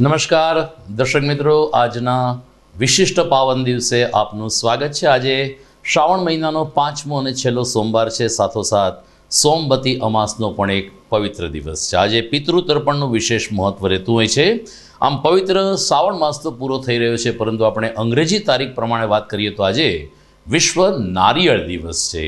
નમસ્કાર દર્શક મિત્રો, આજના વિશિષ્ટ પાવન દિવસે આપનું સ્વાગત છે। આજે શ્રાવણ મહિનાનો 5મો અને છેલ્લો સોમવાર છે, સાથોસાથ સોમવતી અમાસનો પણ એક પવિત્ર દિવસ છે। આજે પિતૃ તર્પણનું વિશેષ મહત્વ રહેતું હોય છે। આમ પવિત્ર શ્રાવણ માસ તો પૂરો થઈ રહ્યો છે, પરંતુ આપણે અંગ્રેજી તારીખ પ્રમાણે વાત કરીએ તો આજે વિશ્વ નારિયેળ દિવસ છે।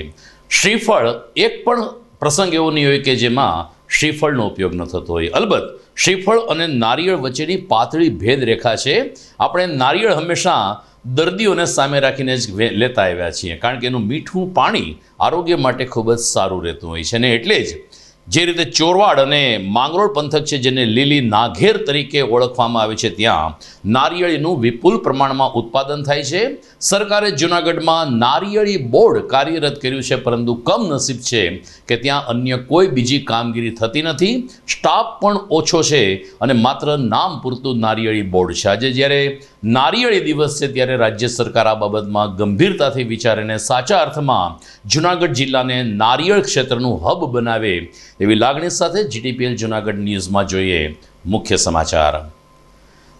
શ્રીફળ એક પણ પ્રસંગ એવો નહીં હોય કે જેમાં શ્રીફળનો ઉપયોગ ન થતો હોય। અલબત્ત શ્રીફળ અને નારિયેળ વચ્ચેની પાતળી ભેદ રેખા છે। આપણે નારિયેળ હંમેશા દર્દીઓને સામે રાખીને જ લેતા આવ્યા છીએ, કારણ કે એનું મીઠું પાણી આરોગ્ય માટે ખૂબ જ સારું રહેતું હોય છે। અને એટલે જ જે રીતે ચોરવાડ અને માંગરોળ પંથક છે, જેને લીલી નાઘેર તરીકે ઓળખવામાં આવે છે, ત્યાં નારિયેળીનું વિપુલ પ્રમાણમાં ઉત્પાદન થાય છે। સરકારે જૂનાગઢમાં નારિયેળી બોર્ડ કાર્યરત કર્યું છે, પરંતુ કમનસીબ છે કે ત્યાં અન્ય કોઈ બીજી કામગીરી થતી નથી। સ્ટાફ પણ ઓછો છે અને માત્ર નામ પૂરતું નારિયેળી બોર્ડ છે। આજે જ્યારે નારિયેળી દિવસ છે, ત્યારે રાજ્ય સરકાર આ બાબતમાં ગંભીરતાથી વિચારીને સાચા અર્થમાં જૂનાગઢ જિલ્લાને નારિયેળ ક્ષેત્રનું હબ બનાવે એવી લાગણી સાથે જીટીપીએલ જૂનાગઢ ન્યૂઝમાં જોઈએ મુખ્ય સમાચાર।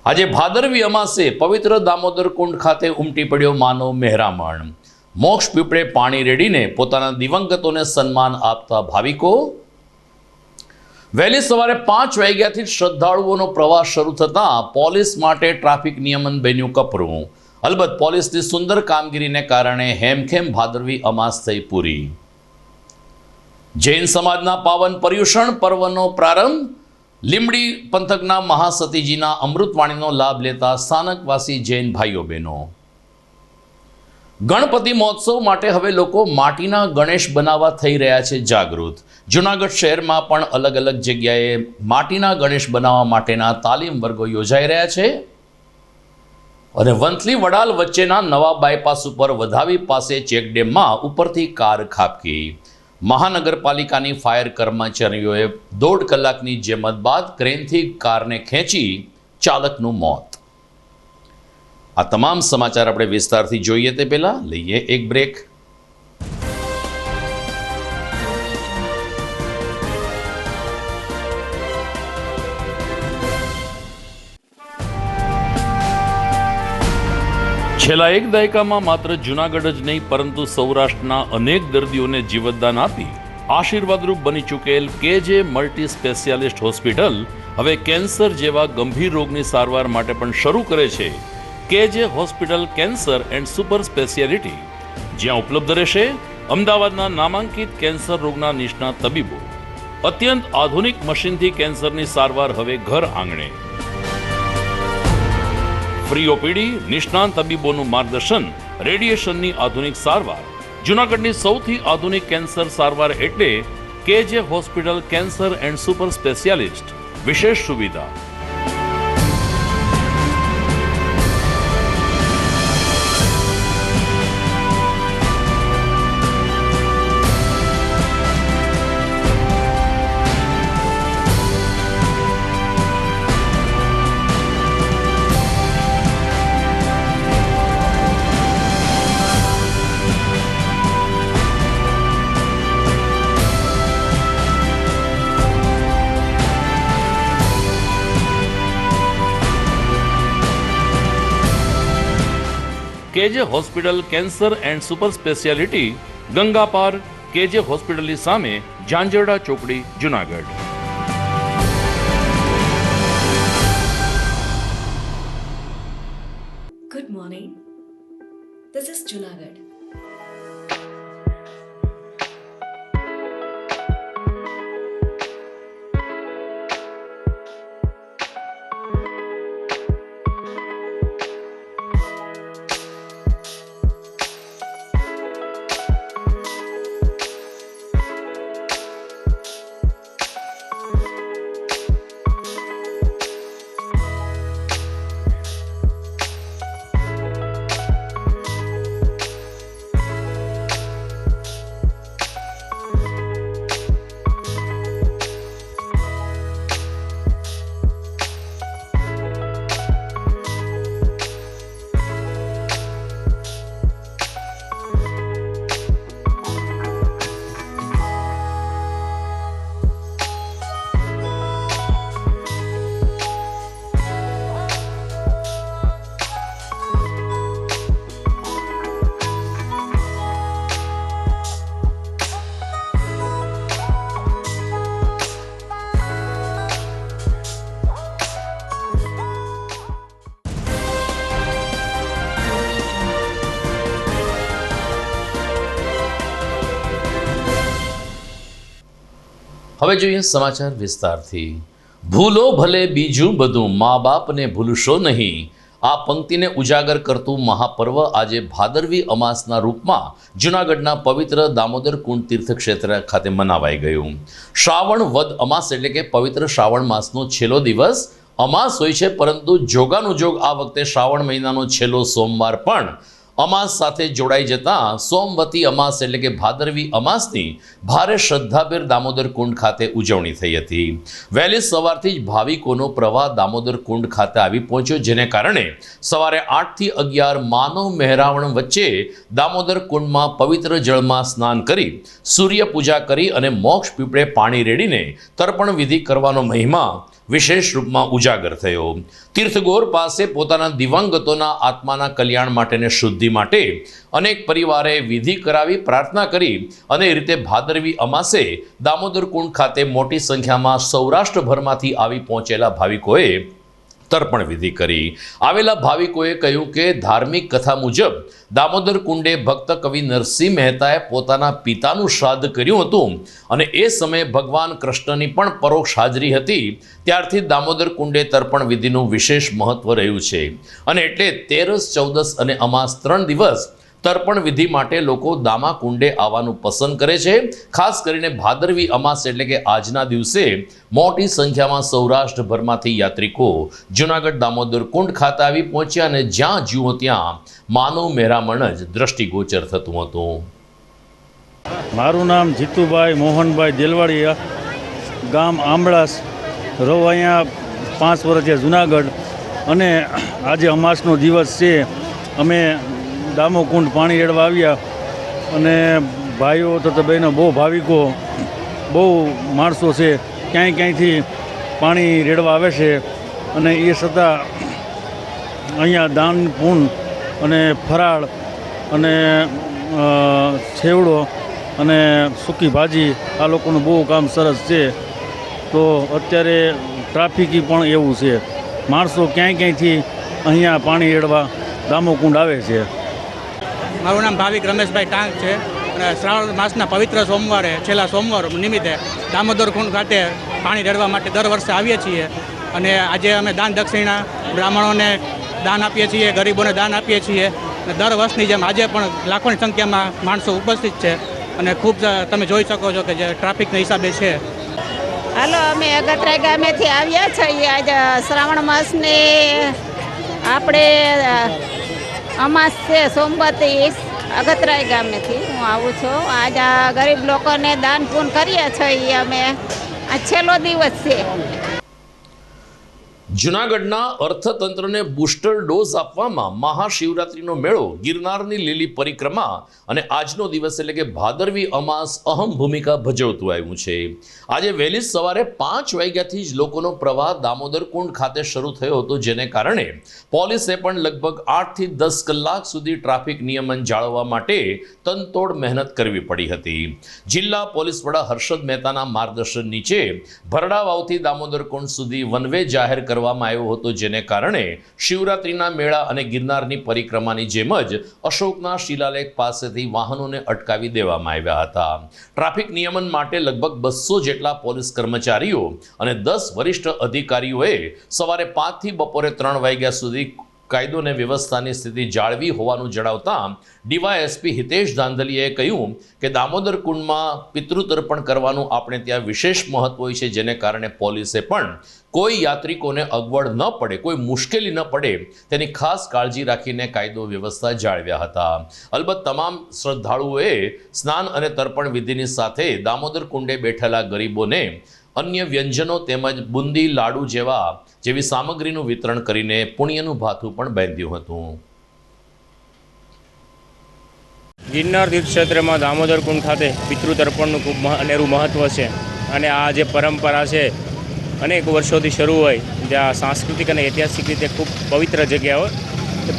આજે ભાદરવી અમાસે પવિત્ર દામોદર કુંડ ખાતે ઉમટી પડ્યો માનવ મહેરામણ। મોક્ષ પીપળે પાણી રેડીને પોતાના દિવંગતોને સન્માન આપતા ભાવિકો। વહેલી સવારે 5 વાગ્યાથી શ્રદ્ધાળુઓનો પ્રવાસ શરૂ થતાં પોલીસ માટે ટ્રાફિક નિયમન બન્યું કપરું। અલબત્ત પોલીસની સુંદર કામગીરીને કારણે હેમખેમ ભાદરવી અમાસ થઈ પૂરી। જૈન સમાજના પાવન પર્યુષણ પર્વનો પ્રારંભ। લીંબડી પંથકના મહાસતીજીના અમૃતવાણીનો લાભ લેતા સ્થાનકવાસી જૈન ભાઈઓ બહેનો। ગણપતિ મહોત્સવ માટે હવે લોકો માટીના ગણેશ બનાવવા થઈ રહ્યા છે જાગૃત। જૂનાગઢ શહેરમાં પણ અલગ અલગ જગ્યાએ માટીના ગણેશ બનાવવા માટેના તાલીમ વર્ગો યોજાઈ રહ્યા છે। અને વંથલી વડાલ વચ્ચેના નવા બાયપાસ ઉપર વધાવી પાસે ચેકડેમમાં ઉપરથી કાર ખાબકી। મહાનગરપાલિકાની ફાયર કર્મચારીઓએ 1.5 કલાકની જેમત બાદ ક્રેનથી કારને ખેંચી ચાલકનું મોત। આ તમામ સમાચાર આપણે વિસ્તારથી જોઈએ તે પહેલા લઈએ એક બ્રેક। છેલ્લા એક દાયકામાં માત્ર જૂનાગઢ જ નહીં, પરંતુ સૌરાષ્ટ્રના અનેક દર્દીઓને જીવતદાન આપી આશીર્વાદરૂપ બની ચૂકેલ કેજે મલ્ટી સ્પેશિયાલિસ્ટ હોસ્પિટલ હવે કેન્સર જેવા ગંભીર રોગની સારવાર માટે પણ શરૂ કરે છે કેજે hospital cancer and super speciality, જ્યાં ઉપલબ્ધ રહેશે અમદાવાદના નામાંકિત કેન્સર રોગના નિષ્ણાત તબીબો। અત્યંત આધુનિક મશીનથી કેન્સરની સારવાર હવે ઘર આંગણે। ફ્રી ઓપીડી, નિષ્ણાંત તબીબોનું માર્ગદર્શન, રેડિયેશનની આધુનિક સારવાર। જૂનાગઢની સૌથી આધુનિક કેન્સર સારવાર એટલે કેજે hospital cancer and super specialist. વિશેષ સુવિધા કેજે hospital cancer and super speciality, Ganga પાર, કેજે હોસ્પિટલની સામે, ઝાંઝરડા ચોકડી, Junagadh. Good morning. This is Junagadh. હવે જોઈએ સમાચાર વિસ્તારથી. ભૂલો ભલે બીજું બધું, મા બાપને ભૂલશો નહીં. આ પંક્તિને ઉજાગર કરતું મહાપર્વ આજે ભાદરવી અમાસના રૂપમાં જૂનાગઢના પવિત્ર દામોદર કુંડ તીર્થક્ષેત્ર ખાતે મનાવાઈ ગયું. શ્રાવણ વદ અમાસ એટલે કે પવિત્ર શ્રાવણ માસનો છેલ્લો દિવસ અમાસ હોય છે, પરંતુ જોગાનુજોગ આ વખતે શ્રાવણ મહિનાનો છેલ્લો સોમવાર પણ અમાસ સાથે જોડાઈ જતા સોમવતી અમાસ એટલે કે ભાદરવી અમાસની ભારે શ્રદ્ધાભેર દામોદર કુંડ ખાતે ઉજવણી થઈ હતી. વહેલી સવારથી જ ભાવિકોનો પ્રવાહ દામોદર કુંડ ખાતે આવી પહોંચ્યો, જેને કારણે સવારે 8 થી 11 માનવ મહેરામણ વચ્ચે દામોદર કુંડમાં પવિત્ર જળમાં સ્નાન કરી સૂર્ય પૂજા કરી અને મોક્ષ પીપળે પાણી રેડીને તર્પણ વિધિ કરવાનો મહિમા વિશેષ રૂપમાં ઉજાગર થયો. તીર્થગોર પાસે પોતાના દિવંગતોના આત્માના કલ્યાણ માટેને શુદ્ધિ માટે અનેક પરિવારે વિધિ કરાવી પ્રાર્થના કરી અને એ રીતે ભાદરવી અમાસે દામોદર કુંડ ખાતે મોટી સંખ્યામાં સૌરાષ્ટ્રભરમાંથી આવી પહોંચેલા ભાવિકોએ તર્પણ વિધિ કરી. આવેલા ભાવિકોએ કહ્યું કે ધાર્મિક કથા મુજબ દામોદર કુંડે ભક્ત કવિ નરસિંહ મહેતાએ પોતાના પિતાનું શ્રાદ્ધ કર્યું હતું અને એ સમયે ભગવાન કૃષ્ણની પણ પરોક્ષ હાજરી હતી. ત્યારથી દામોદર કુંડે તર્પણ વિધિનું વિશેષ મહત્વ રહ્યું છે અને એટલે 13, 14 અને અમાસ 3 દિવસ તર્પણ વિધિ માટે લોકો દામા કુંડે આવવાનું પસંદ કરે છે. ખાસ કરીને ભાદરવી અમાસ એટલે કે આજના દિવસે મોટી સંખ્યામાં સૌરાષ્ટ્રભરમાંથી યાત્રિકો જૂનાગઢ દામોદર કુંડ ખાતે આવી પહોંચ્યા અને જ્યાં જુઓ ત્યાં માનવ મહેરામણ જ દ્રષ્ટિગોચર થતું હતું. મારું નામ જીતુભાઈ મોહનભાઈ દેલવાડિયા, ગામ આંબળાસ, રહું અહીંયા 5 વર્ષથી જૂનાગઢ. અને આજે અમાસનો દિવસ છે. અમે દામોકુંડ પાણી રેડવા આવ્યા અને ભાઈઓ તથા બહેનો બહુ ભાવિકો, બહુ માણસો છે, ક્યાંયથી પાણી રેડવા આવે છે. અને એ છતાં અહીંયા દાન પૂન અને ફરાળ અને છેવડો અને સૂકી ભાજી આ લોકોનું બહુ કામ સરસ છે. તો અત્યારે ટ્રાફિકી પણ એવું છે, માણસો ક્યાંયથી અહીંયા પાણી રેડવા દામોકુંડ આવે છે. મારું નામ ભાવિક રમેશભાઈ ટાંક છે અને શ્રાવણ માસના પવિત્ર સોમવારે છેલ્લા સોમવાર નિમિત્તે દામોદર કુંડ ખાતે પાણી રેડવા માટે દર વર્ષે આવીએ છીએ. અને આજે અમે દાન દક્ષિણા બ્રાહ્મણોને દાન આપીએ છીએ, ગરીબોને દાન આપીએ છીએ. અને દર વર્ષની જેમ આજે પણ લાખોની સંખ્યામાં માણસો ઉપસ્થિત છે અને ખૂબ તમે જોઈ શકો છો કે જે ટ્રાફિકના હિસાબે છે. હાલો, અમે અગતરા ગામેથી આવ્યા છીએ. આજે શ્રાવણ માસની આપણે અમાસ છે, સોમવતી. અગતરાય ગામેથી હું આવું છું. આજ ગરીબ લોકોને દાન પૂન કરીએ છીએ અમે. આ છેલ્લો દિવસ છે. જૂનાગઢના અર્થતંત્રને બુસ્ટર ડોઝ આપવામાં મહાશિવરાત્રિનો મેળો, ગિરનારની લીલી પરિક્રમા અને આજનો દિવસ એટલે કે ભાદરવી અમાસ અહમ ભૂમિકા ભજવતું આવ્યું છે. આજે વહેલી સવારે 5 વાગ્યાથી જ લોકોનો પ્રવાહ દામોદર કુંડ ખાતે શરૂ થયો હતો, જેને કારણે પોલીસે પણ લગભગ 8 થી 10 કલાક સુધી ટ્રાફિક નિયમન જાળવવા માટે તનતોડ મહેનત કરવી પડી હતી. જિલ્લા પોલીસ વડા હર્ષદ મહેતાના માર્ગદર્શન નીચે ભરડા વાવથી દામોદર કુંડ સુધી વન વે જાહેર કરવામાં આવ્યો હતો, જેને કારણે શિવરાત્રિના મેળા અને ગિરનારની પરિક્રમાની જેમ જ અશોકના શિલાલેખ પાસેથી વાહનોને અટકાવી દેવામાં આવ્યા હતા. ટ્રાફિક નિયમન માટે લગભગ 200 જેટલા પોલીસ કર્મચારીઓ અને 10 વરિષ્ઠ અધિકારીઓએ સવારે 5 થી બપોરે 3 વાગ્યા સુધી કાયદો અને વ્યવસ્થાની સ્થિતિ જાળવી હોવાનું જણાવતા ડીવાયએસપી હિતેશ ધાંધલીએ કહ્યું કે દામોદર કુંડમાં પિતૃતર્પણ કરવાનું આપણે ત્યાં વિશેષ મહત્વ હોય છે, જેને કારણે પોલીસે પણ કોઈ યાત્રિકોને અગવડ ન પડે, કોઈ મુશ્કેલી ન પડે તેની ખાસ કાળજી રાખીને કાયદો વ્યવસ્થા જાળવ્યા હતા. અલબત્ત તમામ શ્રદ્ધાળુઓએ સ્નાન અને તર્પણ વિધિની સાથે દામોદર કુંડે બેઠેલા ગરીબોને અન્ય વ્યંજનો તેમજ બુંદી, લાડુ જેવી સામગ્રીનું વિતરણ કરીને પુણ્યનું ભાથું પણ બાંધ્યું હતું. ગિરનાર તીર્થક્ષેત્રમાં દામોદર કુંડ ખાતે પિતૃતર્પણનું ખૂબ અનેરું મહત્ત્વ છે. અને આ જે પરંપરા છે અનેક વર્ષોથી શરૂ હોય, જ્યાં સાંસ્કૃતિક અને ઐતિહાસિક રીતે ખૂબ પવિત્ર જગ્યા હોય.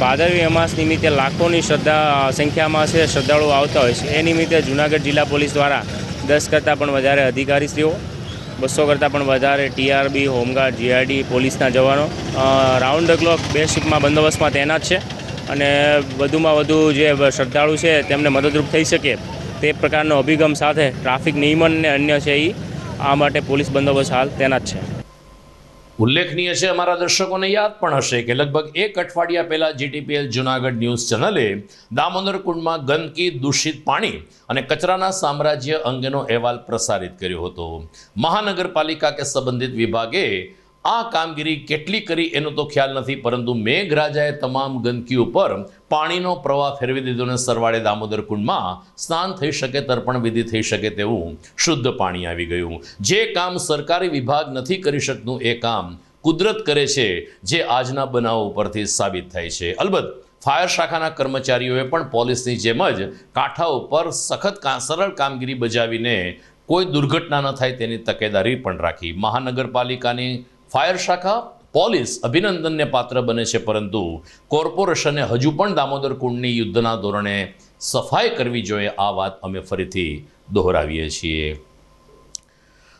ભાદરવી અમાસ નિમિત્તે લાખોની સંખ્યામાં છે શ્રદ્ધાળુઓ આવતા હોય છે. એ નિમિત્તે જૂનાગઢ જિલ્લા પોલીસ દ્વારા 10 કરતાં પણ વધારે અધિકારીશ્રીઓ, 200 કરતાં પણ વધારે ટીઆરબી, હોમગાર્ડ, જીઆરડી પોલીસના જવાનો રાઉન્ડ ધ ક્લોક 2 શિફ્ટમાં બંદોબસ્તમાં તૈનાત છે. અને વધુમાં વધુ જે શ્રદ્ધાળુ છે તેમને મદદરૂપ થઈ શકે તે પ્રકારનો અભિગમ સાથે ટ્રાફિક નિયમન અને અન્ય છે એ આ માટે પોલીસ બંદોબસ્ત હાલ તૈનાત છે. ઉલ્લેખનીય છે, અમારા દર્શકોને યાદ પણ હશે કે લગભગ 1 અઠવાડિયા પહેલા GTPL જૂનાગઢ ન્યૂઝ ચેનલે દામોદર કુંડમાં ગંદકી, દૂષિત પાણી અને કચરાના સામ્રાજ્ય અંગેનો અહેવાલ પ્રસારિત કર્યો હતો. મહાનગરપાલિકા કે સંબંધિત વિભાગે આ કામગીરી કેટલી કરી એનો તો ખ્યાલ નથી, પરંતુ મેઘરાજાએ તમામ ગંદકી ઉપર પાણીનો પ્રવાહ ફેરવી દીધો અને સરવાળે દામોદર કુંડમાં સ્નાન થઈ શકે, તર્પણ વિધિ થઈ શકે તેવું શુદ્ધ પાણી આવી ગયું. જે કામ સરકારી વિભાગ નથી કરી શકતું એ કામ કુદરત કરે છે, જે આજના બનાવો ઉપરથી સાબિત થાય છે. અલબત્ત ફાયર શાખાના કર્મચારીઓએ પણ પોલીસની જેમ જ કાંઠા ઉપર સરળ કામગીરી બજાવીને કોઈ દુર્ઘટના ન થાય તેની તકેદારી પણ રાખી. મહાનગરપાલિકાની ફાયર શાખા, પોલીસ અભિનંદનને પાત્ર બને છે, પરંતુ કોર્પોરેશને હજુ પણ દામોદર કુંડની યુદ્ધના ધોરણે સફાઈ કરવી જોઈએ. આ વાત અમે ફરીથી દોહરાવીએ છીએ.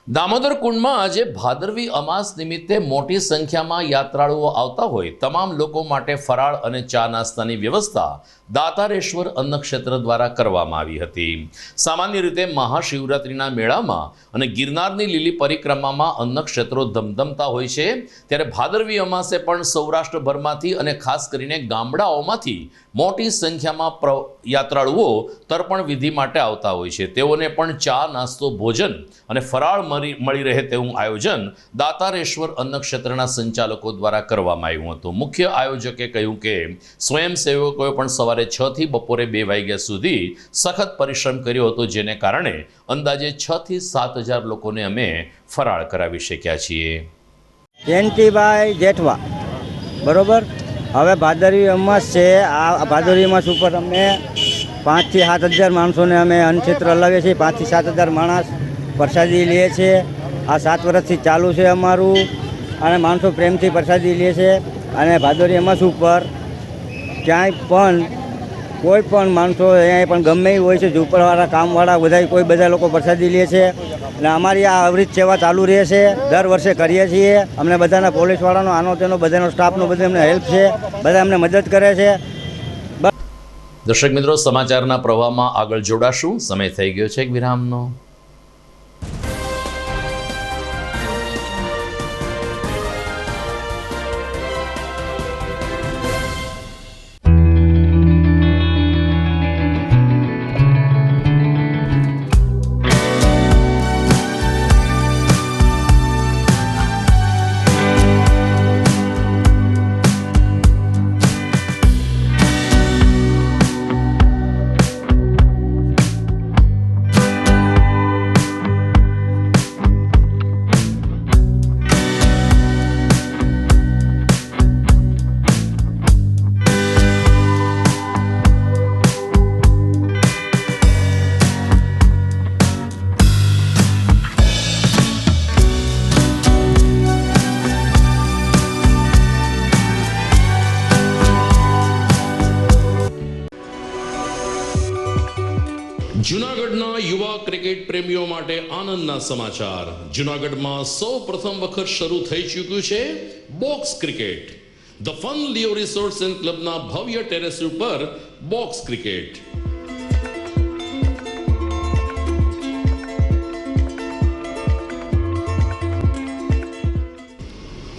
દામોદર કુંડમાં આજે ભાદરવી અમાસ નિમિત્તે મોટી સંખ્યામાં યાત્રાળુઓ આવતા હોય તમામ લોકો માટે ફરાળ અને ચા નાસ્તાની વ્યવસ્થા દાતારેશ્વર અન્નક્ષેત્ર દ્વારા કરવામાં આવી હતી. સામાન્ય રીતે મહાશિવરાત્રિના મેળામાં અને ગિરનારની લીલી પરિક્રમામાં અન્નક્ષેત્રો ધમધમતા હોય છે, ત્યારે ભાદરવી અમાસે પણ સૌરાષ્ટ્રભરમાંથી અને ખાસ કરીને ગામડાઓમાંથી મોટી સંખ્યામાં યાત્રાળુઓ તર્પણ વિધિ માટે આવતા હોય છે. તેઓને પણ ચા, નાસ્તો, ભોજન અને ફરાળ મળી રહે તેવું આયોજન દાતારેશ્વર અન્નક્ષેત્રના સંચાલકો દ્વારા કરવામાં આવ્યું હતું. મુખ્ય આયોજકે કહ્યું કે સ્વયંસેવકોએ પણ સવારે 6 થી બપોરે 2 વાગ્યા સુધી સખત પરિશ્રમ કર્યો હતો, જેને કારણે અંદાજે 6 થી 7 હજાર લોકોને અમે ફરાળ કરાવી શક્યા છીએ. જયંતિભાઈ જેઠવા, બરોબર. હવે ભાદરવી અમાસ છે. આ ભાદરવી અમાસ ઉપર અમે 5 થી 7 હજાર માણસોને અમે અન્નક્ષેત્ર હલાવીએ છીએ. 5 થી 7 હજાર માણસ પ્રસાદી લે છે. આ 7 વર્ષથી ચાલુ છે અમારું, અને માણસો પ્રેમથી પ્રસાદી લે છે. અને ભાદરવી અમાસ ઉપર ક્યાંય પણ કોઈ પણ માણસો અહીંયા પણ ગમે એ હોય છે, ઝૂંપડવાળા, કામવાળા, બધા લોકો પ્રસાદી લે છે. અને અમારી આ અવિરત સેવા ચાલુ રહે છે. દર વર્ષે કરીએ છીએ. અમને બધાના પોલીસવાળાનો, આનો તેનો બધાનો સ્ટાફનો બધે અમને હેલ્પ છે, બધા અમને મદદ કરે છે. દર્શક મિત્રો, સમાચારના પ્રવાહમાં આગળ જોડાશું. સમય થઈ ગયો છે એક વિરામનો. જૂનાગઢના યુવા ક્રિકેટ પ્રેમીઓ માટે આનંદના સમાચાર. જૂનાગઢમાં સૌ પ્રથમ વખત શરૂ થઈ ચૂક્યું છે box cricket. The fun Leo resorts and ક્લબના ભવ્ય ટેરેસ ઉપર બોક્સ ક્રિકેટ.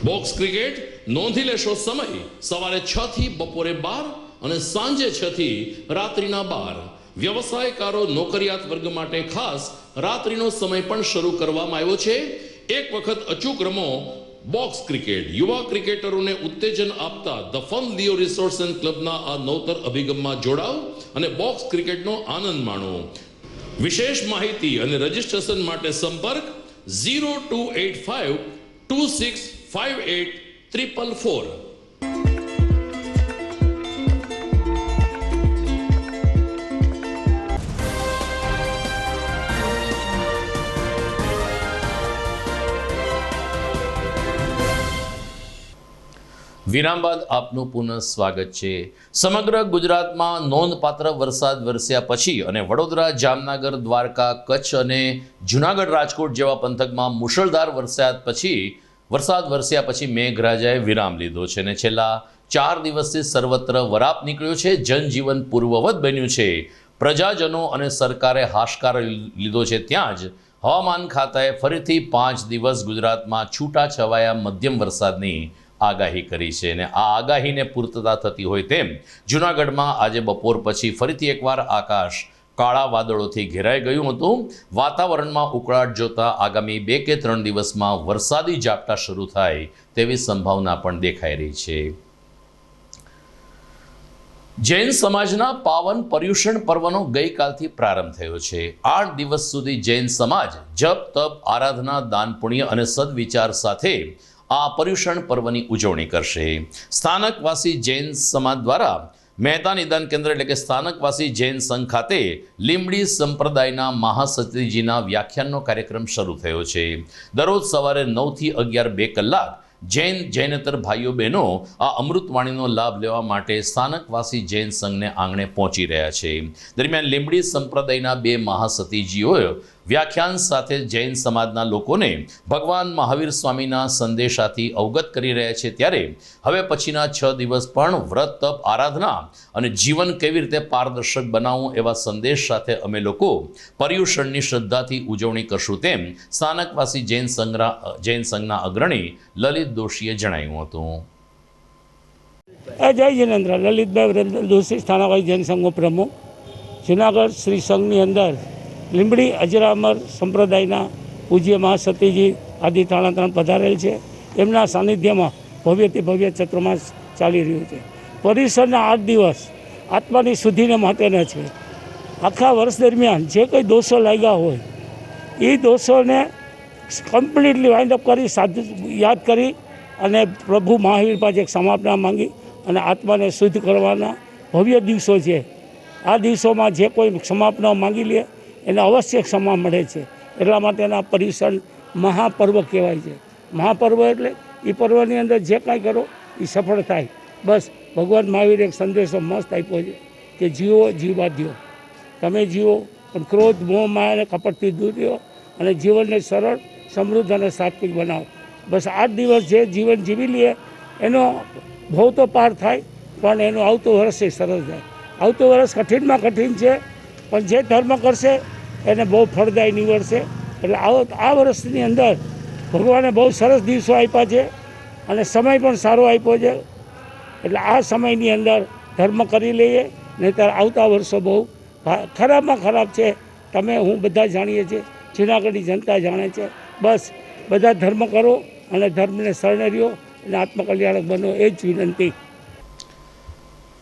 બોક્સ ક્રિકેટ નોંધી લેશો સમય સવારે 6 થી બપોરે 12 અને સાંજે 6 થી રાત્રિના 12. વ્યવસાયકારો, નોકરિયાત વર્ગ માટે ખાસ રાત્રિનો સમય પણ શરૂ કરવામાં આવ્યો છે. એક વખત અચૂક રમો બોક્સ ક્રિકેટ. યુવા ક્રિકેટરોને ઉત્તેજન આપતા the fun Leo resorts and ક્લબના આ નવતર અભિગમમાં જોડાઓ અને બોક્સ ક્રિકેટનો આનંદ માણો. વિશેષ માહિતી અને રજીસ્ટ્રેશન માટે સંપર્ક 0285 2658 444. વિરામ બાદ આપનું પુનઃ સ્વાગત છે. સમગ્ર ગુજરાતમાં નોંધપાત્ર વરસાદ વરસ્યા પછી અને વડોદરા, જામનગર, દ્વારકા, કચ્છ અને જૂનાગઢ, રાજકોટ જેવા પંથકમાં મુશળધાર વરસાદ વરસ્યા પછી મેઘરાજાએ વિરામ લીધો છે અને છેલ્લા 4 દિવસથી સર્વત્ર વરાપ નીકળ્યો છે. જનજીવન પૂર્વવત બન્યું છે. પ્રજાજનો અને સરકારે હાશકાર લીધો છે ત્યાં જ હવામાન ખાતાએ ફરીથી 5 દિવસ ગુજરાતમાં છૂટાછવાયા મધ્યમ વરસાદની આગાહી કરી છે અને આ આગાહીને પૂર્તતા થતી હોય તેમ જૂનાગઢમાં આજે બપોર પછી ફરીથી એકવાર આકાશ કાળા વાદળોથી ઘેરાઈ ગયું હતું. વાતાવરણમાં ઉકળાટ જોતા આગામી 2 કે 3 દિવસમાં વરસાદી ઝાપટા શરૂ થાય તેવી સંભાવના પણ દેખાઈ રહી છે. જૈન સમાજના પાવન પર્યુષણ પર્વનો ગઈકાલથી પ્રારંભ થયો છે. 8 દિવસ સુધી જૈન સમાજ જપ તપ આરાધના દાન પુણ્ય અને સદવિચાર સાથે આ પર્યુષણ પર્વની ઉજવણી કરશે. સ્થાનકવાસી જૈન સમાજ દ્વારા મહેતા નિદાન કેન્દ્ર એટલે કે સ્થાનકવાસી જૈન સંઘ ખાતે લીંબડી સંપ્રદાયના મહાસતીજીના વ્યાખ્યાનનો કાર્યક્રમ શરૂ થયો છે. દરરોજ સવારે 9 થી 11 2 કલાક જૈનેતર ભાઈઓ બહેનો આ અમૃતવાણીનો લાભ લેવા માટે સ્થાનકવાસી જૈન સંઘને આંગણે પહોંચી રહ્યા છે. દરમિયાન લીંબડી સંપ્રદાયના 2 મહાસતીજીઓએ વ્યાખ્યાન સાથે જૈન સમાજના લોકોને ભગવાન મહાવીર સ્વામીના સંદેશાથી અવગત કરી રહ્યા છે. ત્યારે હવે પછીના 6 દિવસ પણ વ્રત તપ આરાધના અને જીવન કેવી રીતે પારદર્શક બનાવવું એવા સંદેશ સાથે અમે લોકો પર્યુષણની શ્રદ્ધાથી ઉજવણી કરશું તેમ સ્થાનકવાસી જૈન સંઘના અગ્રણી લલિત દોશીએ જણાવ્યું હતું. જય જિનેન્દ્ર. લલિતભાઈ વ્રજલાલ દોશી, સ્થાનકવાસી જૈન સંઘનો પ્રમુખ. જુનાગઢ શ્રી સંઘની અંદર લીંબડી અજરામર સંપ્રદાયના પૂજ્ય મહાસતીજી આદિ 3 પધારેલ છે. એમના સાનિધ્યમાં ભવ્યથી ભવ્ય ચતુર્માસ ચાલી રહ્યું છે. પર્યુષણના 8 દિવસ આત્માની શુદ્ધિને માટેના છે. આખા વર્ષ દરમિયાન જે કંઈ દોષો લાગ્યા હોય એ દોષોને કમ્પ્લીટલી વાઇન્ડ અપ કરી યાદ કરી અને પ્રભુ મહાવીર પાસે એક ક્ષમાપના માંગી અને આત્માને શુદ્ધ કરવાના ભવ્ય દિવસો છે. આ દિવસોમાં જે કોઈ ક્ષમાપના માંગી લે એને અવશ્ય ક્ષમા મળે છે. એટલા માટેના પર્યુષણ મહાપર્વ કહેવાય છે. મહાપર્વ એટલે એ પર્વની અંદર જે કાંઈ કરો એ સફળ થાય. બસ ભગવાન મહાવીરે એક સંદેશો મસ્ત આપ્યો છે કે જીવો જીવબાધ્યો. તમે જીવો પણ ક્રોધ મોહ માયા અને કપટથી દૂર રહ્યો અને જીવનને સરળ સમૃદ્ધ અને સાત્વિક બનાવો. બસ 8 દિવસ જે જીવન જીવી લે એનો ભવ તો પાર થાય પણ એનું આવતું વર્ષ એ સરસ જાય. આવતું વર્ષ કઠિનમાં કઠિન છે પણ જે ધર્મ કરશે એને બહુ ફળદાયી નીવડશે. એટલે આ વર્ષની અંદર ભગવાને બહુ સરસ દિવસો આપ્યા છે અને સમય પણ સારો આપ્યો છે. એટલે આ સમયની અંદર ધર્મ કરી લઈએ, નહીંતર આવતા વર્ષો બહુ ખરાબમાં ખરાબ છે. તમે હું બધા જાણીએ છીએ, જૂનાગઢની જનતા જાણે છે. બસ બધા ધર્મ કરો અને ધર્મને શરણે રહ્યો અને આત્મકલ્યાણક બનો, એ જ વિનંતી.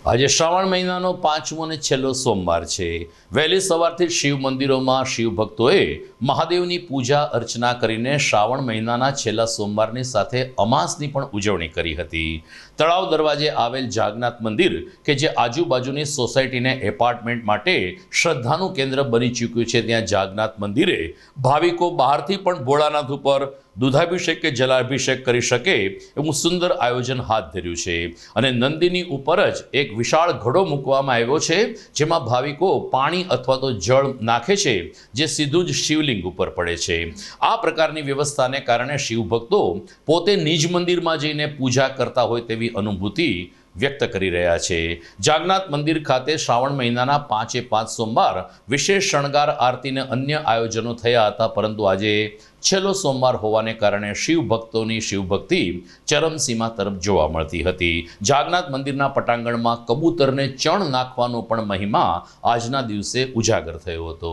આજે શ્રાવણ મહિનાનો 5મો અને છેલ્લો સોમવાર છે. વહેલી સવારથી શિવ મંદિરોમાં શિવ ભક્તોએ મહાદેવની પૂજા અર્ચના કરીને શ્રાવણ મહિનાના છેલ્લા સોમવારની સાથે અમાસની પણ ઉજવણી કરી હતી. તળાવ દરવાજે આવેલ જાગનાથ મંદિર કે જે આજુબાજુની સોસાયટીને એપાર્ટમેન્ટ માટે શ્રદ્ધાનું કેન્દ્ર બની ચૂક્યું છે, ત્યાં જાગનાથ મંદિરે ભાવિકો બહારથી પણ ભોળાનાથ ઉપર દૂધાભિષેક કે જલાભિષેક કરી શકે એવું સુંદર આયોજન હાથ ધર્યું છે. અને નંદીની ઉપર જ એક વિશાળ ઘડો મૂકવામાં આવ્યો છે, જેમાં ભાવિકો પાણી અથવા તો જળ નાખે છે, જે સીધું જ શિવલિંગ ઉપર પડે છે. આ પ્રકારની વ્યવસ્થાને કારણે શિવભક્તો પોતે નિજ મંદિરમાં જઈને પૂજા કરતા હોય તેવી અનુભૂતિ વ્યક્ત કરી રહ્યા છે. જાગનાથ મંદિર ખાતે શ્રાવણ મહિનાના 5 સોમવાર વિશેષ શણગાર આરતી અને અન્ય આયોજનો થયા હતા, પરંતુ આજે છેલ્લો સોમવાર હોવાને કારણે શિવભક્તોની શિવભક્તિ ચરમસીમા તરફ જોવા મળતી હતી. જાગનાથ મંદિરના પટાંગણમાં કબૂતરને ચણ નાખવાનો પણ મહિમા આજના દિવસે ઉજાગર થયો હતો.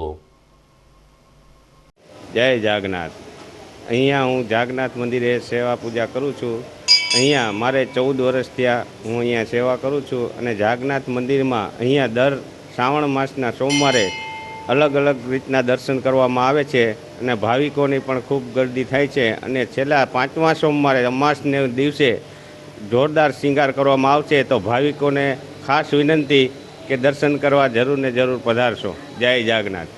જય જાગનાથ. અહીંયા હું જાગનાથ મંદિરે સેવા પૂજા કરું છું. અહીંયા મારે 14 વર્ષ થયા હું અહીંયા સેવા કરું છું અને જાગનાથ મંદિરમાં અહીંયા દર શ્રાવણ માસના સોમવારે અલગ અલગ રીતના દર્શન કરવામાં આવે છે અને ભાવિકોની પણ ખૂબ ગર્દી થાય છે. અને છેલ્લા 5મા સોમવારે અમાસને દિવસે જોરદાર શૃંગાર કરવામાં આવશે, તો ભાવિકોને ખાસ વિનંતી કે દર્શન કરવા જરૂર ને જરૂર પધારશો. જય જાગનાથ.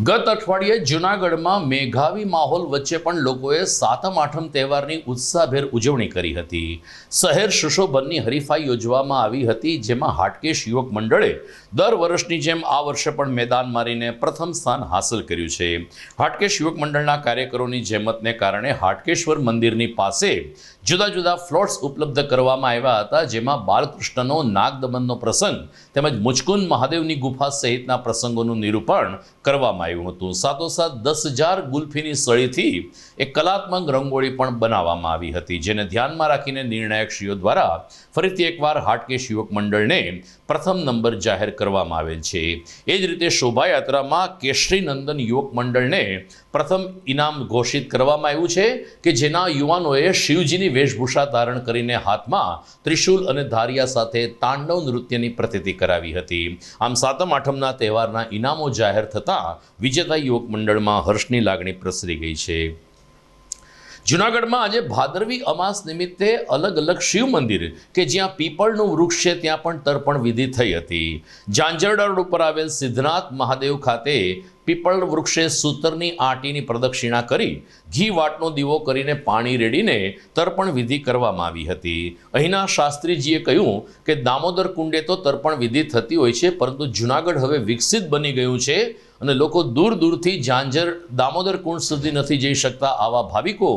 ગત અઠવાડિયે જૂનાગઢમાં મેઘાવી માહોલ વચ્ચે પણ લોકોએ સાતમ આઠમ તહેવારની ઉત્સાહભેર ઉજવણી કરી હતી. શહેર સુશોભનની હરીફાઈ યોજવામાં આવી હતી, જેમાં હાટકેશ યુવક મંડળે દર વર્ષની જેમ આ વર્ષે પણ મેદાન મારીને પ્રથમ સ્થાન હાંસલ કર્યું છે. હાટકેશ યુવક મંડળના કાર્યકરોની જેમતને કારણે હાટકેશ્વર મંદિરની પાસે જુદા જુદા ફ્લોટ્સ ઉપલબ્ધ કરવામાં આવ્યા હતા, જેમાં બાલકૃષ્ણનો નાગદમનનો પ્રસંગ તેમજ મુચકુંદ મહાદેવની ગુફા સહિતના પ્રસંગોનું નિરૂપણ કરવામાં કરવામાં આવ્યું હતું. સાથોસાથ 10,000 ગુલ્ફીની સળીથી એક કલાત્મક રંગોળી પણ બનાવવામાં આવી હતી, જેને ધ્યાનમાં રાખીને નિર્ણાયકશ્રીઓ દ્વારા ફરીથી એકવાર હાટકેશ યુવક મંડળને પ્રથમ નંબર જાહેર કરવામાં આવેલ છે. એ જ રીતે શોભાયાત્રામાં કેશરી નંદન યુવક મંડળને પ્રથમ ઇનામ ઘોષિત કરવામાં આવ્યું છે કે જેના યુવાનોએ શિવજીની વેશભૂષા ધારણ કરીને હાથમાં ત્રિશૂલ અને ધારિયા સાથે તાંડવ નૃત્યની પ્રતીતિ કરાવી હતી. આમ સાતમ આઠમના તહેવારના ઇનામો જાહેર થતાં વિજેતા યુવક મંડળમાં હર્ષની લાગણી પ્રસરી ગઈ છે. જૂનાગઢમાં આજે ભાદરવી અમાસ નિમિત્તે અલગ અલગ શિવ મંદિર કે જ્યાં પીપળનું વૃક્ષ છે ત્યાં પણ તર્પણ વિધિ થઈ હતી. ઝાંઝરડા રોડ ઉપર આવેલ સિદ્ધનાથ મહાદેવ ખાતે પીપળ વૃક્ષે સૂતરની આંટીની પ્રદક્ષિણા કરી ઘી વાટનો દીવો કરીને પાણી રેડીને તર્પણ વિધિ કરવામાં આવી હતી. અહીંના શાસ્ત્રીજીએ કહ્યું કે દામોદર કુંડે તો તર્પણ વિધિ થતી હોય છે, પરંતુ જૂનાગઢ હવે વિકસિત બની ગયું છે અને લોકો દૂર દૂરથી ઝાંઝર દામોદર કુંડ સુધી નથી જઈ શકતા. આવા ભાવિકો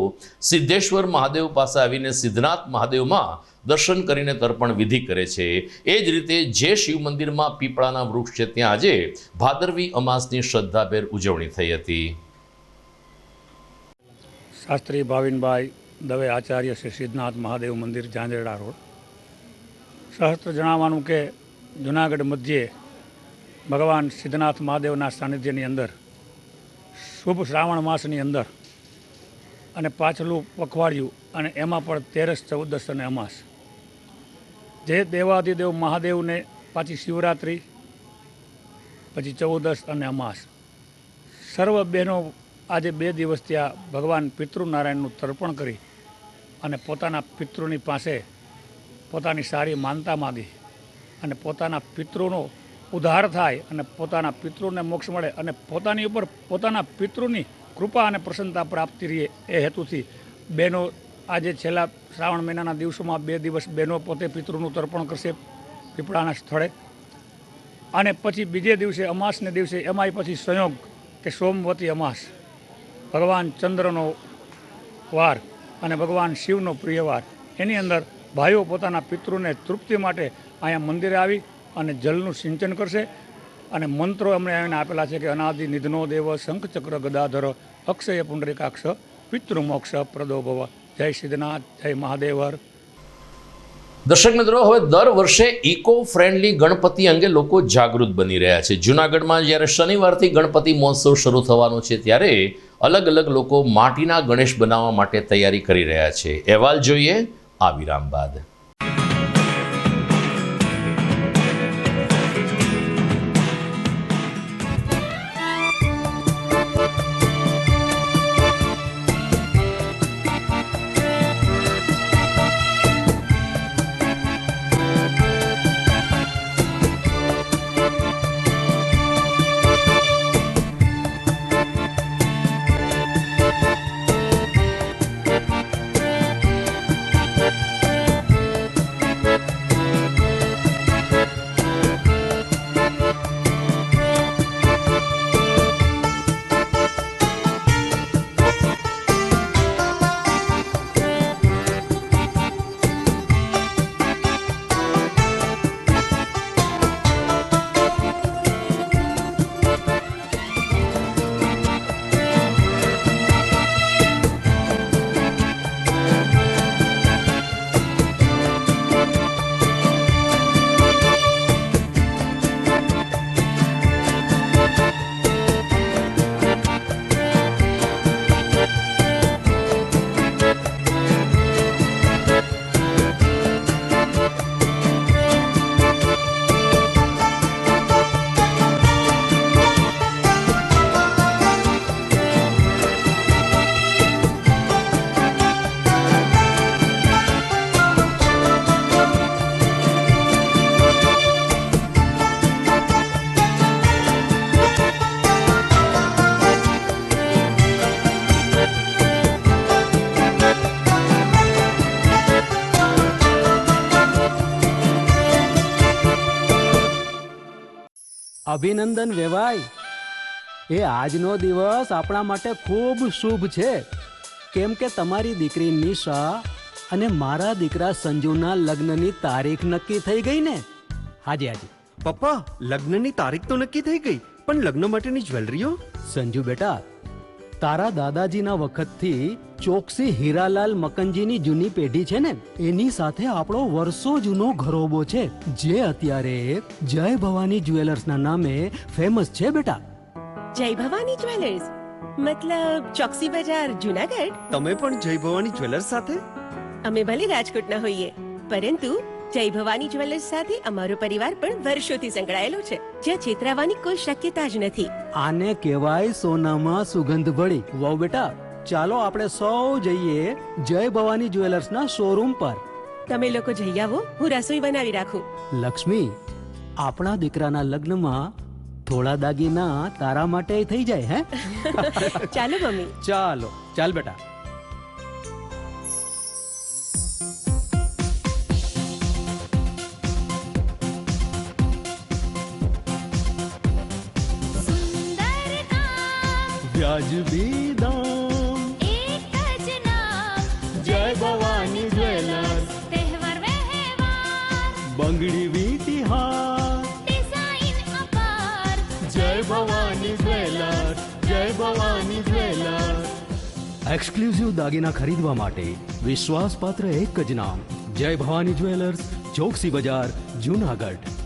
સિદ્ધેશ્વર મહાદેવ પાસે આવીને સિદ્ધનાથ મહાદેવમાં દર્શન કરીને તર્પણ વિધિ કરે છે. એ જ રીતે જે શિવ મંદિરમાં પીપળાના વૃક્ષ છે ત્યાં આજે ભાદરવી અમાસની શ્રદ્ધાભેર ઉજવણી થઈ હતી. શાસ્ત્રી ભાવિનભાઈ દવે આચાર્ય શ્રી સિદ્ધનાથ મહાદેવ મંદિર ઝાંઝરડા રોડ. સહસ્ત્ર જણાવવાનું કે જૂનાગઢ મધ્યે ભગવાન સિદ્ધનાથ મહાદેવના સાનિધ્યની અંદર શુભ શ્રાવણ માસની અંદર અને પાછલું પખવાડિયું અને એમાં પણ 13, 14 અને અમાસ જે દેવાધિદેવ મહાદેવને પાછી શિવરાત્રિ પછી 14 અને અમાસ સર્વ બહેનો આજે 2 દિવસ ત્યાં ભગવાન પિતૃનારાયણનું તર્પણ કરી અને પોતાના પિતૃની પાસે પોતાની સારી માનતા માગી અને પોતાના પિતૃનો ઉદ્ધાર થાય અને પોતાના પિતૃને મોક્ષ મળે અને પોતાની ઉપર પોતાના પિતૃની કૃપા અને પ્રસન્નતા પ્રાપ્તિ રહે એ હેતુથી બહેનો આજે છેલ્લા શ્રાવણ મહિનાના દિવસોમાં 2 દિવસ બહેનો પોતે પિતૃનું તર્પણ કરશે પીપળાના સ્થળે અને પછી બીજે દિવસે અમાસને દિવસે એમાંય પછી સંયોગ કે સોમવતી અમાસ ભગવાન ચંદ્રનો વાર અને ભગવાન શિવનો પ્રિય વાર એની અંદર ભાઈઓ પોતાના પિતૃને તૃપ્તિ માટે અહીંયા મંદિરે આવી અને જલનું સિંચન કરશે અને મંત્રો એમણે એને આપેલા છે કે અનાદિ નિધનો દેવ શંખ ચક્ર ગદાધર અક્ષય પુંડરીકાક્ષ પિતૃમોક્ષ પ્રદો ભવ. જય સિદ્ધનાથ, જય મહાદેવર. દર્શક મિત્રો, હવે દર વર્ષે ઇકો ફ્રેન્ડલી ગણપતિ અંગે લોકો જાગૃત બની રહ્યા છે. જૂનાગઢમાં જ્યારે શનિવારથી ગણપતિ મહોત્સવ શરૂ થવાનો છે ત્યારે અલગ અલગ લોકો માટીના ગણેશ બનાવવા માટે તૈયારી કરી રહ્યા છે. અહેવાલ જોઈએ આ વિરામ બાદ. અભિનંદન વેવાય, એ આજનો દિવસ આપણા માટે ખૂબ શુભ છે, કેમ કે તમારી દીકરી નિશા અને મારા દીકરા સંજુના લગ્નની તારીખ નક્કી થઈ ગઈ ને. હાજી હાજી પપ્પા, લગ્નની તારીખ તો નક્કી થઈ ગઈ, પણ લગ્ન માટેની જ્વેલરીઓ? સંજુ બેટા, તારા દાદાજીના વખતથી ચોકસી હીરાલાલ મકનજીની જૂની પેઢી છે ને, એની સાથે આપણો વર્ષો જૂનો ઘરોબો છે, જે અત્યારે જય ભવાની જ્વેલર્સના નામે ફેમસ છે બેટા. જય ભવાની જ્વેલર્સ મતલબ ચોકસી બજાર જુનાગઢ. તમે પણ જય ભવાની જ્વેલર્સ સાથે? અમે ભલે રાજકોટના હોઈએ, પરંતુ જય ભવાની જ્વેલર્સ સાથે અમારો પરિવાર પણ વર્ષોથી સંકળાયેલો છે, જ્યાં છેતરાવાની કોઈ શક્યતા જ નથી. આને કહેવાય સોનામાં સુગંધ ભળી. વાવ બેટા, ચાલો આપણે સૌ જઈએ જય ભવાની જ્વેલર્સના શોરૂમ પર. તમે લોકો જઈ આવો, હું રસોઈ બનાવી રાખું. લક્ષ્મી, આપણા દીકરાના લગ્નમાં થોડા દાગીના તારા માટે થઈ જાય હે. ચાલો મમ્મી. ચાલો ચાલ બેટા. વ્યાજબી દામ, એક જ નામ, જય ભવાની જ્વેલર્સ. તહેવાર વ્યવહાર, બંગડી વીટી હાર, ડિઝાઇન અપાર, જય ભવાની જ્વેલર્સ, જય ભવાની જ્વેલર્સ. એક્સક્લુઝિવ દાગીના ખરીદવા માટે વિશ્વાસપાત્ર એક જ નામ, જય ભવાની જ્વેલર્સ, ચોકસી બજાર, જુનાગઢ.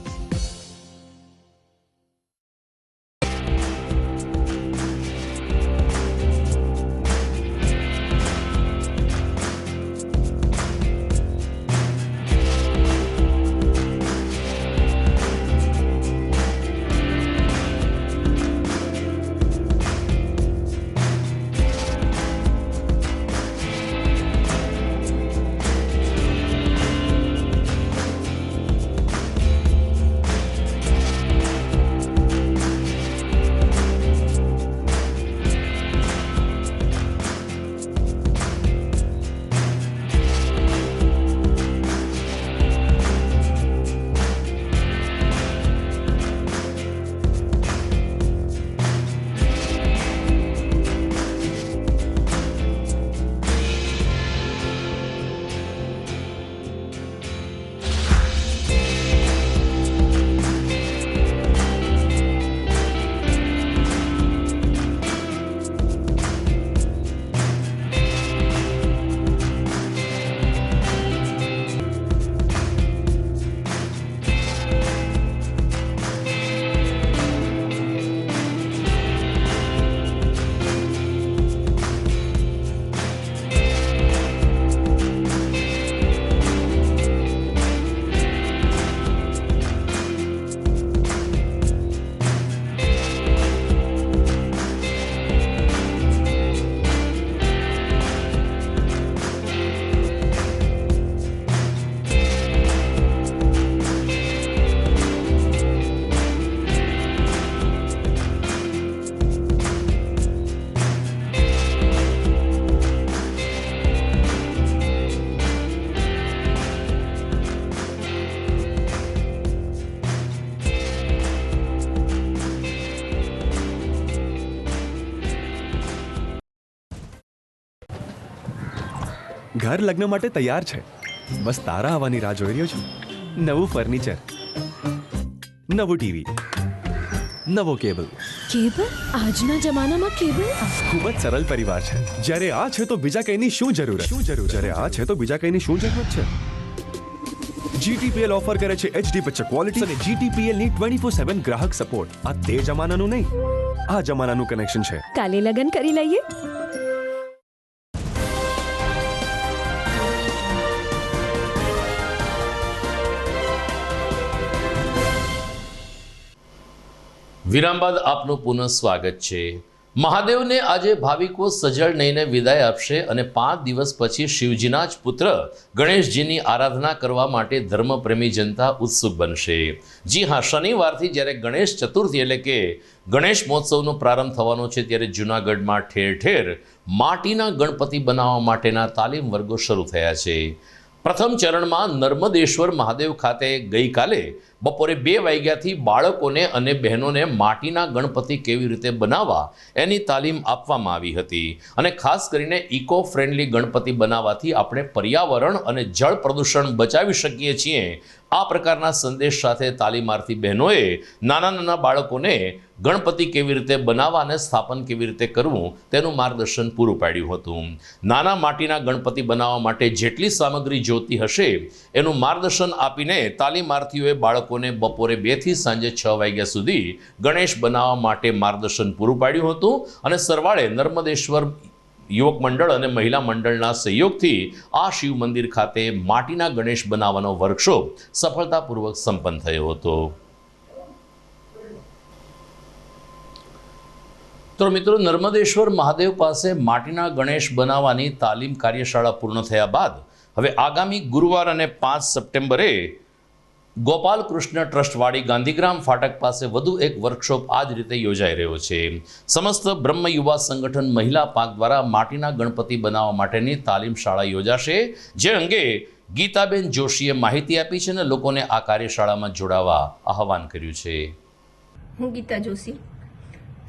ઘર લગ્ન માટે તૈયાર છે, બસ તારા આવવાની રાહ જોઈ રહ્યો છું. નવું ફર્નિચર, નવું ટીવી, નવો કેબલ. કેબલ? આજના જમાનામાં કેબલ? ખૂબ જ સરળ પરિવાર છે. જ્યારે આ છે તો બીજા કંઈની શું જરૂરત? જ્યારે આ છે તો બીજા કંઈની શું જરૂરત છે? GTPL ઓફર કરે છે HD પિક્ચર ક્વોલિટી અને GTPL ની 24/7 ગ્રાહક સપોર્ટ. આ તે જમાનાનું નહીં, આ જમાનાનું કનેક્શન છે. કાલે લગન કરી લઈએ. વિરામ બાદ આપનું પુનઃ સ્વાગત છે. મહાદેવને આજે ભાવિકો સજળ નહીને વિદાય આપશે અને 5 દિવસ પછી શિવજીના જ પુત્ર ગણેશજીની આરાધના કરવા માટે ધર્મપ્રેમી જનતા ઉત્સુક બનશે. જી હા, શનિવારથી જ્યારે ગણેશ ચતુર્થી એટલે કે ગણેશ મહોત્સવનો પ્રારંભ થવાનો છે, ત્યારે જૂનાગઢમાં ઠેર ઠેર માટીના ગણપતિ બનાવવા માટેના તાલીમ વર્ગો શરૂ થયા છે. પ્રથમ ચરણમાં નર્મદેશ્વર મહાદેવ ખાતે ગઈકાલે બપોરે 2 વાગ્યાથી બાળકોને અને બહેનોને માટીના ગણપતિ કેવી રીતે બનાવવા એની તાલીમ આપવામાં આવી હતી. અને ખાસ કરીને ઇકો ફ્રેન્ડલી ગણપતિ બનાવવાથી આપણે પર્યાવરણ અને જળ પ્રદૂષણ બચાવી શકીએ છીએ. આ પ્રકારના સંદેશ સાથે તાલીમાર્થી બહેનોએ નાના બાળકોને ગણપતિ કેવી રીતે બનાવવા અને સ્થાપન કેવી રીતે કરવું તેનું માર્ગદર્શન પૂરું પાડ્યું હતું. નાના માટીના ગણપતિ બનાવવા માટે જેટલી સામગ્રી જોતી હશે એનું માર્ગદર્શન આપીને તાલીમાર્થીઓએ બાળકોને બપોરે 2 થી સાંજે 6 વાગ્યા સુધી ગણેશ બનાવવા માટે માર્ગદર્શન પૂરું પાડ્યું હતું. અને સરવાળે નર્મદેશ્વર યુવક મંડળ અને મહિલા મંડળના સહયોગથી આ શિવ મંદિર ખાતે માટીના ગણેશ બનાવવાનો વર્કશોપ સફળતાપૂર્વક સંપન્ન થયો હતો. તો મિત્રો, નર્મદેશ્વર મહાદેવ પાસે માટીના ગણેશ બનાવવાની તાલીમ કાર્યશાળા પૂર્ણ થયા બાદ હવે આગામી ગુરુવાર અને 5 સપ્ટેમ્બરે ગોપાલ કૃષ્ણ ટ્રસ્ટવાળી ગાંધીગ્રામ ફાટક પાસે વધુ એક વર્કશોપ આ જ રીતે યોજાઈ રહ્યો છે. સમસ્ત બ્રહ્મ યુવા સંગઠન મહિલા પાંખ દ્વારા માટીના ગણપતિ બનાવવા માટેની તાલીમ શાળા યોજાશે, જે અંગે ગીતાબેન જોશીએ માહિતી આપી છે અને લોકોને આ કાર્યશાળામાં જોડાવા આહવાન કર્યું છે. હું ગીતા જોશી,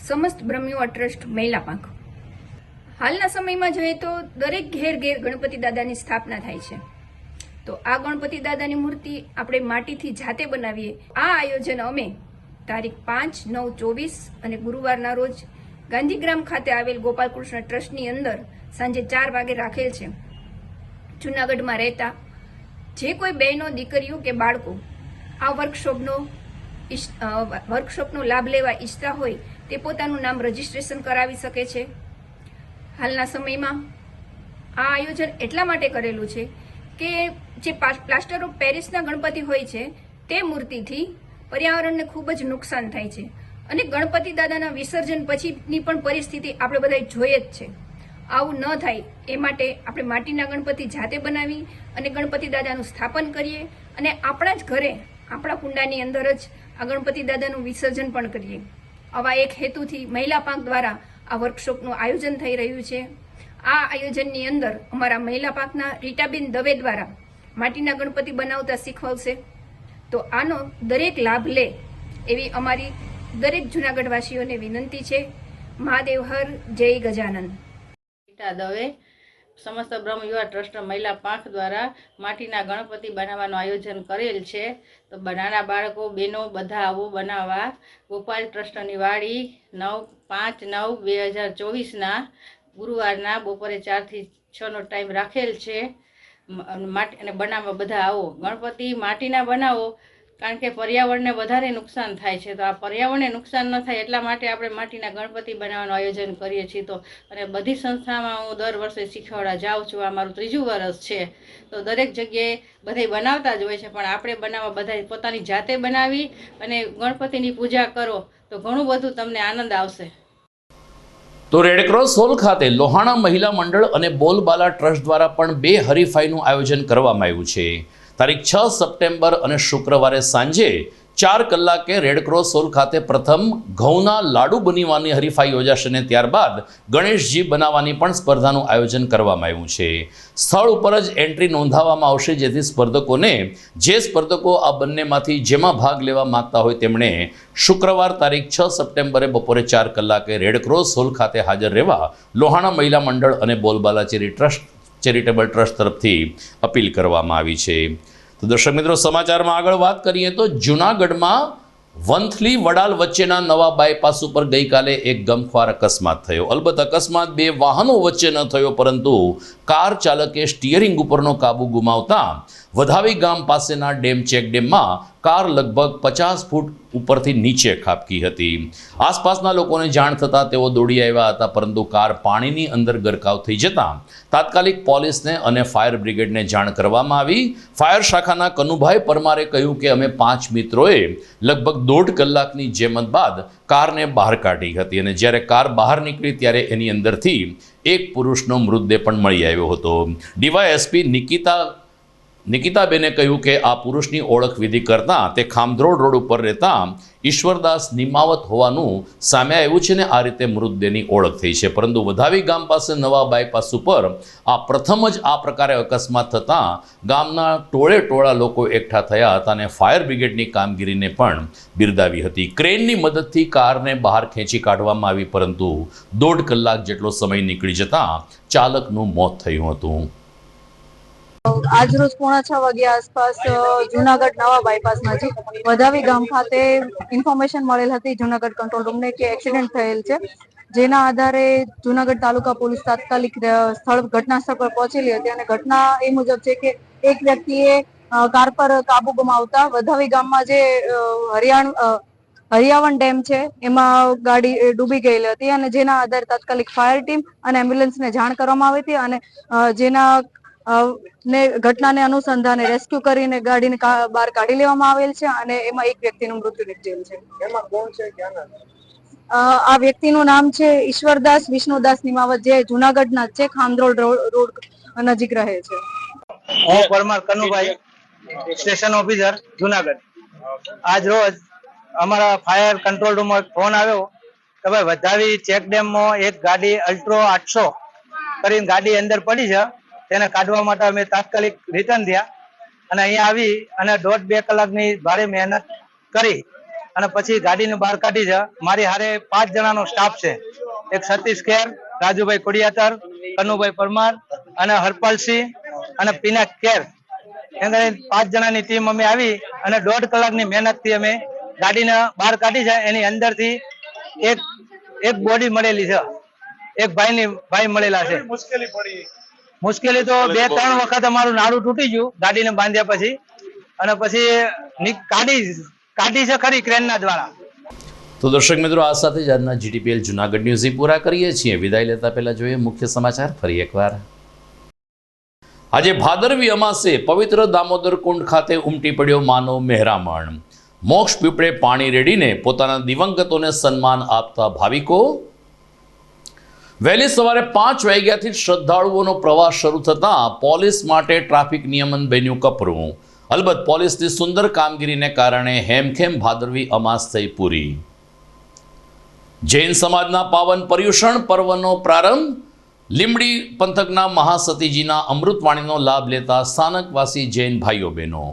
સમસ્ત બ્રહ્મ યુવા ટ્રસ્ટ મહિલા પાંખ. હાલના સમયમાં જોઈએ તો દરેક ઘેર ગણપતિ દાદાની સ્થાપના થાય છે. તો આ ગણપતિ દાદાની મૂર્તિ આપણે માટીથી જાતે બનાવીએ. આ આયોજન અમે તારીખ 5, 9, 24 અને ગુરુવારના રોજ ગાંધીગ્રામ ખાતે આવેલ ગોપાલકૃષ્ણ ટ્રસ્ટની અંદર સાંજે 4 વાગે રાખેલ છે. જૂનાગઢમાં રહેતા જે કોઈ બહેનો, દીકરીઓ કે બાળકો આ વર્કશોપનો લાભ લેવા ઈચ્છતા હોય તે પોતાનું નામ રજીસ્ટ્રેશન કરાવી શકે છે. હાલના સમયમાં આ આયોજન એટલા માટે કરેલું છે કે જે પ્લાસ્ટર ઓફ પેરિસના ગણપતિ હોય છે તે મૂર્તિથી પર્યાવરણને ખૂબ જ નુકસાન થાય છે અને ગણપતિ દાદાના વિસર્જન પછીની પણ પરિસ્થિતિ આપણે બધા જોઈએ જ છે. આવું ન થાય એ માટે આપણે માટીના ગણપતિ જાતે બનાવી અને ગણપતિ દાદાનું સ્થાપન કરીએ અને આપણા જ ઘરે, આપણા કુંડાની અંદર જ આ ગણપતિ દાદાનું વિસર્જન પણ કરીએ. આવા એક હેતુથી મહિલા પાંખ દ્વારા આ વર્કશોપનું આયોજન થઈ રહ્યું છે. આ આયોજનની અંદર અમારા મહિલા પાંખના રીટાબેન દવે દ્વારા માટીના ગણપતિ બનાવતા શીખવાડશે. તો આનો દરેક લાભ લે એવી અમારી દરેક જૂનાગઢવાસીઓને વિનંતી છે. મહાદેવ હર, જય ગજાનન. રીટા દવે, સમસ્ત બ્રહ્મ યુવા ટ્રસ્ટ મહિલા પાંખ દ્વારા માટીના ગણપતિ બનાવવાનું આયોજન કરેલ છે. તો નાના બાળકો, બહેનો બધા આવો બનાવવા ગોપાલ ટ્રસ્ટની વાડી 5/9/2024 ગુરુવારના બપોરે 4 થી 6નો ટાઈમ રાખેલ છે. માટી અને બનાવવા બધા આવો. ગણપતિ માટીના બનાવો, કારણ કે પર્યાવરણને વધારે નુકસાન થાય છે. તો આ પર્યાવરણને નુકસાન ન થાય એટલા માટે આપણે માટીના ગણપતિ બનાવવાનું આયોજન કરીએ છીએ. તો અને બધી સંસ્થામાં હું દર વર્ષે શીખવાડવા જાઉં છું. આ મારું 3જું વર્ષ છે. તો દરેક જગ્યાએ બધા બનાવતા જ હોય છે, પણ આપણે બનાવવા બધા પોતાની જાતે બનાવી અને ગણપતિની પૂજા કરો તો ઘણું બધું તમને આનંદ આવશે. તો રેડક્રોસ હોલ ખાતે લોહાણા મહિલા મંડળ અને બોલબાલા ટ્રસ્ટ દ્વારા પણ 2 હરીફાઈનું આયોજન કરવામાં આવ્યું છે. તારીખ 6 સપ્ટેમ્બર અને શુક્રવારે સાંજે 4 કલાકે રેડક્રોસ હોલ ખાતે પ્રથમ ઘઉંના લાડુ બનાવવાની હરીફાઈ યોજાશે અને ત્યારબાદ ગણેશજી બનાવવાની પણ સ્પર્ધાનું આયોજન કરવામાં આવ્યું છે. સ્થળ ઉપર જ એન્ટ્રી નોંધાવવામાં આવશે, જેથી જે સ્પર્ધકો આ બંનેમાંથી જેમાં ભાગ લેવા માંગતા હોય તેમણે શુક્રવાર તારીખ 6 સપ્ટેમ્બરે બપોરે 4 કલાકે રેડક્રોસ હોલ ખાતે હાજર રહેવા લોહાણા મહિલા મંડળ અને બોલબાલા ચેરિટેબલ ટ્રસ્ટ તરફથી અપીલ કરવામાં આવી છે. તો દર્શક મિત્રો, સમાચારમાં આગળ વાત કરીએ તો જૂનાગઢમાં વંથલી વડાલ વચ્ચેના નવા બાયપાસ ઉપર ગઈકાલે એક ગમખ્વાર અકસ્માત થયો. અલબત્ત અકસ્માત 2 વાહનો વચ્ચે ન થયો, પરંતુ કાર ચાલકે સ્ટીયરિંગ ઉપરનો કાબુ ગુમાવતા વધાવી ગામ પાસેના ચેકડેમમાં કાર લગભગ 50 ફૂટ ઉપરથી નીચે ખાબકી હતી. આસપાસના લોકોને જાણ થતાં તેઓ દોડી આવ્યા હતા, પરંતુ કાર પાણીની અંદર ગરકાવ થઈ જતાં તાત્કાલિક પોલીસને અને ફાયર બ્રિગેડને જાણ કરવામાં આવી. ફાયર શાખાના કનુભાઈ પરમારે કહ્યું કે અમે 5 મિત્રોએ લગભગ 1.5 કલાકની જેમત બાદ કારને બહાર કાઢી હતી અને જ્યારે કાર બહાર નીકળી ત્યારે એની અંદરથી એક પુરુષનો મૃતદેહ પણ મળી આવ્યો હતો. ડીવાયએસપી નિકિતા નિકિતાબેને કહ્યું કે આ પુરુષની ઓળખ વિધિ કરતાં તે ખામધ્રોડ રોડ ઉપર રહેતા ઈશ્વરદાસ નિમાવત હોવાનું સામે આવ્યું છે ને આ રીતે મૃતદેહની ઓળખ થઈ છે. પરંતુ વધાવી ગામ પાસે નવા બાયપાસ ઉપર આ પ્રથમ જ આ પ્રકારે અકસ્માત થતાં ગામના ટોળે ટોળા લોકો એકઠા થયા હતા અને ફાયર બ્રિગેડની કામગીરીને પણ બિરદાવી હતી. ક્રેનની મદદથી કારને બહાર ખેંચી કાઢવામાં આવી, પરંતુ 1.5 કલાક જેટલો સમય નીકળી જતાં ચાલકનું મોત થયું હતું. આજરોજ 5:45 વાગ્યા આસપાસ જુનાગઢ નવા બાયપાસ નજીક વધાવી ગામ ખાતે ઇન્ફોર્મેશન મળેલ હતી જુનાગઢ કંટ્રોલ રૂમને કે એક્સિડન્ટ થયેલ છે, જેના આધારે જુનાગઢ તાલુકા પોલીસ તાત્કાલિક ઘટના સ્થળ પર પહોંચેલી હતી અને ઘટના એ મુજબ છે કે એક વ્યક્તિએ કાર પર કાબુ ગુમાવતા વધાવી ગામમાં જે હરિયાવણ ડેમ છે એમાં ગાડી ડૂબી ગયેલી હતી અને જેના આધારે તાત્કાલિક ફાયર ટીમ અને એમ્બ્યુલન્સને જાણ કરવામાં આવી હતી અને જેના ઘટનાને અનુસંધાને રેસ્ક્યુ કરીને ગાડીને બહાર કાઢી લેવામાં આવેલ છે અને એમાં એક વ્યક્તિનું મૃત્યુ નિપજેલ છે. એમાં કોણ છે, ક્યાંના? આ વ્યક્તિનું નામ છે ઈશ્વરદાસ વિષ્ણુદાસ નિમાવત, જે જુનાગઢના છે, ખામધ્રોડ રોડ નજીક રહે છે. હું પરમાર કનુભાઈ, સ્ટેશન ઓફિસર જુનાગઢ. આજ રોજ અમારા ફાયર કંટ્રોલ રૂમમાં ફોન આવ્યો કે ભાઈ વધાવી ચેક ડેમમાં એક ગાડી અલ્ટ્રો 800 કરીને ગાડી અંદર પડી છે, તેને કાઢવા માટે અમે તાત્કાલિક રિટર્ન થયા અને અહીંયા આવી અને 1.5-2 કલાકની ભારે મહેનત કરી અને પછી ગાડીને બહાર કાઢી છે. મારી હારે 5 જણાનો સ્ટાફ છે. એક સતીશ ખેર, રાજુભાઈ કોડિયાતર, કનુભાઈ પરમાર અને હરપાલસિંહ અને પિનાક ખેર, એમ 5 જણાની ટીમ અમે આવી અને 1.5 કલાકની મહેનતથી અમે ગાડીને બહાર કાઢી છે. એની અંદરથી એક બોડી મળેલી છે, એક ભાઈ મળેલા છે. મુશ્કેલી તો 2-3 વખત અમારું નાડું તૂટી ગયું ગાડીને બાંધ્યા પછી, અને પછી કાઢી છે ખરી ક્રેનના દ્વારા. તો દર્શક મિત્રો, આ સાથે જ આજના GTPL જુનાગઢ ન્યૂઝ પૂરા કરીએ છીએ. વિદાય લેતા પહેલા જોઈએ મુખ્ય સમાચાર ફરી એકવાર. આજે ભાદરવી અમાસે પવિત્ર દામોદર કુંડ ખાતે ઉમટી પડ્યો માનવ મહેરામણ. મોક્ષ પીપળે પાણી રેડીને પોતાના દિવંગતોને સન્માન આપતા ભાવિકો. વહેલી સવારે 5 વાગ્યાથી શ્રદ્ધાળુઓનો પ્રવાસ શરૂ થતાં પોલીસ માટે ટ્રાફિક નિયમન બન્યું કપરું. અલબત્ત પોલીસની સુંદર કામગીરીને કારણે હેમખેમ ભાદરવી અમાસ થઈ પૂરી. જૈન સમાજના પાવન પર્યુષણ પર્વનો પ્રારંભ. લીંબડી પંથકના મહાસતીજીના અમૃતવાણીનો લાભ લેતા સ્થાનકવાસી જૈન ભાઈઓ બહેનો.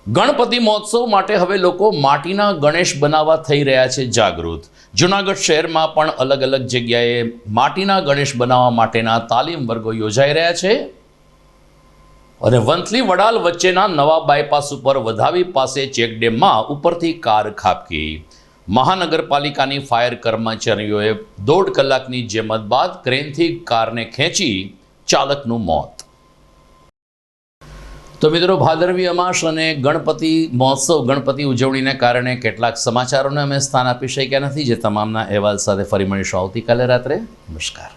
ગણપતિ મહોત્સવ માટે હવે લોકો માટીના ગણેશ બનાવવા થઈ રહ્યા છે જાગૃત. જૂનાગઢ શહેરમાં પણ અલગ અલગ જગ્યાએ માટીના ગણેશ બનાવવા માટેના તાલીમ વર્ગો યોજાઈ રહ્યા છે. અને વંથલી વડાલ વચ્ચેના નવા બાયપાસ ઉપર વધાવી પાસે ચેકડેમમાં ઉપરથી કાર ખાબકી. મહાનગરપાલિકાની ફાયર કર્મચારીઓએ 1.5 કલાકની જેમત બાદ ક્રેનથી કારને ખેંચી ચાલકનું મોત. તો મિત્રો, ભાદરવી અમાસ અને ગણપતિ મહોત્સવ, ગણપતિ ઉજવણીને કારણે કેટલાક સમાચારોને અમે સ્થાન આપી શક્યા નથી, જે તમામના અહેવાલ સાથે ફરી મળીશું આવતીકાલે રાત્રે. નમસ્કાર.